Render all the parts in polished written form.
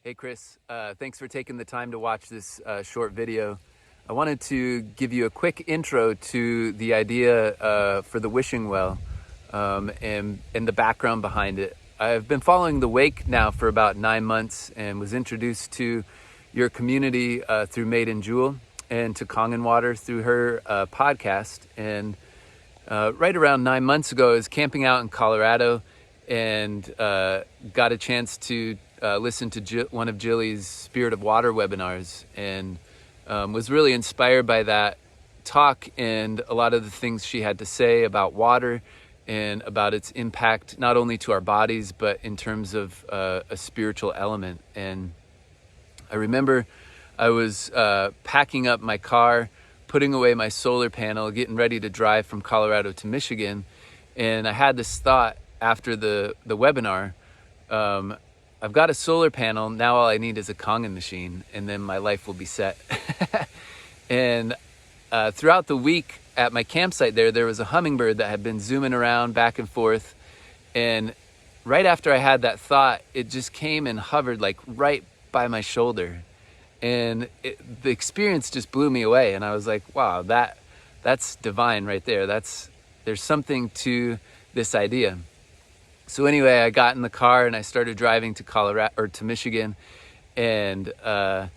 Hey Chris, thanks for taking the time to watch this short video. I wanted to give you a quick intro to the idea for the wishing well and the background behind it. I've been following the Wake now for about 9 months and was introduced to your community through Maiden Jewel and to Kangen Water through her podcast. And right around 9 months ago, I was camping out in Colorado and got a chance to listen to one of Jilly's Spirit of Water webinars, and was really inspired by that talk and a lot of the things she had to say about water and about its impact not only to our bodies but in terms of a spiritual element. And I remember I was packing up my car, putting away my solar panel, getting ready to drive from Colorado to Michigan, and I had this thought after the webinar. I've got a solar panel, now all I need is a Kangen machine, and then my life will be set. And throughout the week at my campsite there was a hummingbird that had been zooming around back and forth, and right after I had that thought, it just came and hovered like right by my shoulder, and the experience just blew me away. And I was like, wow, that's divine right there. There's something to this idea. So anyway, I got in the car and I started driving to Michigan, and I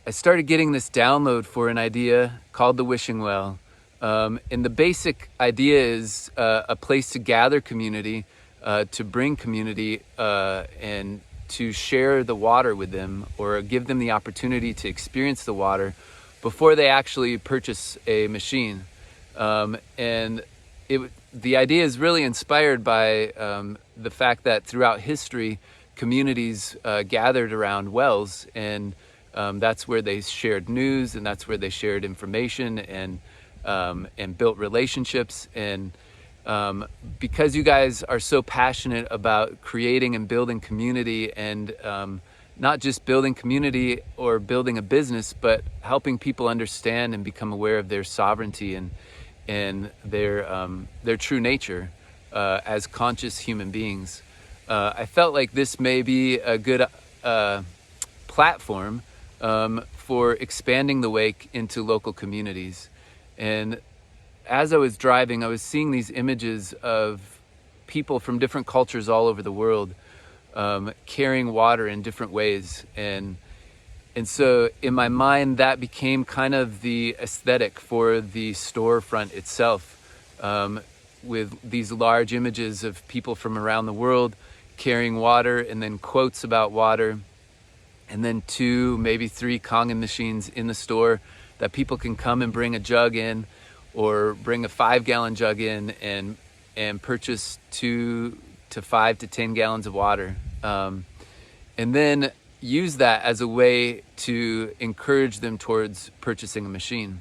started getting this download for an idea called the Wishing Well. And the basic idea is a place to gather community, to bring community, and to share the water with them, or give them the opportunity to experience the water before they actually purchase a machine. And the idea is really inspired by the fact that throughout history, communities gathered around wells, and that's where they shared news, and that's where they shared information and built relationships. And because you guys are so passionate about creating and building community, and not just building community or building a business, but helping people understand and become aware of their sovereignty and their true nature as conscious human beings, I felt like this may be a good platform for expanding the Wake into local communities. And as I was driving, I was seeing these images of people from different cultures all over the world carrying water in different ways. And so in my mind, that became kind of the aesthetic for the storefront itself, with these large images of people from around the world carrying water, and then quotes about water, and then 2, maybe 3 Kangen machines in the store that people can come and bring a jug in, or bring a 5-gallon jug in and purchase 2 to 5 to 10 gallons of water. And then use that as a way to encourage them towards purchasing a machine.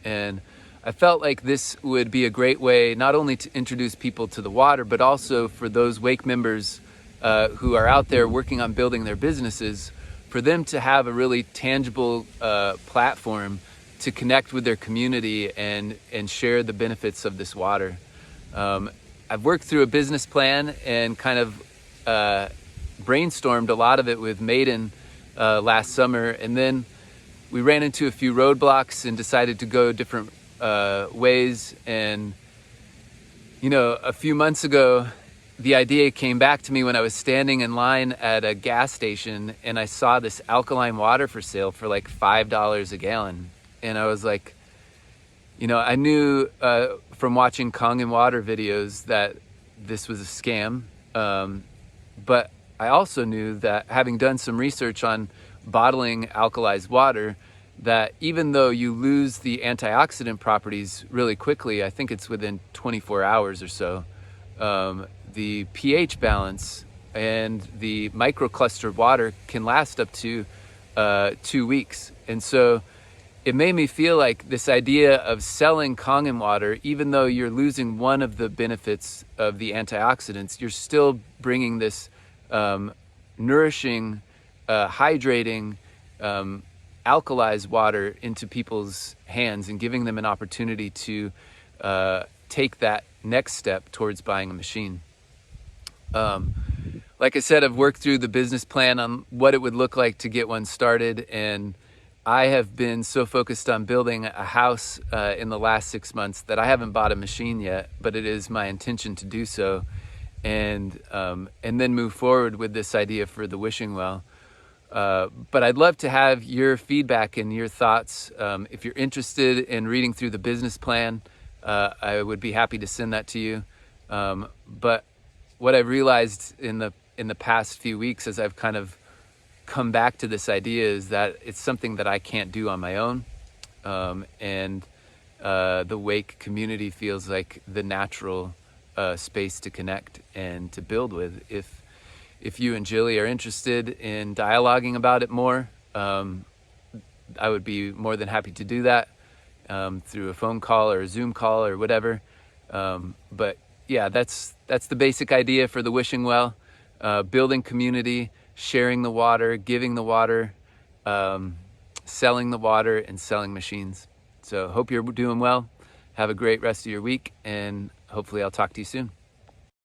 And I felt like this would be a great way not only to introduce people to the water, but also for those Wake members who are out there working on building their businesses, for them to have a really tangible platform to connect with their community and share the benefits of this water. I've worked through a business plan and kind of brainstormed a lot of it with Maiden last summer, and then we ran into a few roadblocks and decided to go different ways. And a few months ago, the idea came back to me when I was standing in line at a gas station, and I saw this alkaline water for sale for like $5 a gallon. And I was like, I knew from watching Kangen Water videos that this was a scam, but I also knew that, having done some research on bottling alkalized water, that even though you lose the antioxidant properties really quickly, I think it's within 24 hours or so, the pH balance and the microclustered water can last up to 2 weeks. And so it made me feel like this idea of selling Kangen water, even though you're losing one of the benefits of the antioxidants, you're still bringing this nourishing, hydrating, alkalized water into people's hands and giving them an opportunity to take that next step towards buying a machine. like I said, I've worked through the business plan on what it would look like to get one started, and I have been so focused on building a house in the last 6 months that I haven't bought a machine yet, but it is my intention to do so, and then move forward with this idea for the wishing well. But I'd love to have your feedback and your thoughts. If you're interested in reading through the business plan, I would be happy to send that to you. But what I've realized in the past few weeks as I've kind of come back to this idea is that it's something that I can't do on my own. And the Wake community feels like the natural space to connect and to build with. If you and Jilly are interested in dialoguing about it more, I would be more than happy to do that through a phone call or a Zoom call or whatever. But yeah, that's the basic idea for the wishing well. Building community, sharing the water, giving the water, selling the water, and selling machines. So hope you're doing well. Have a great rest of your week, and hopefully I'll talk to you soon.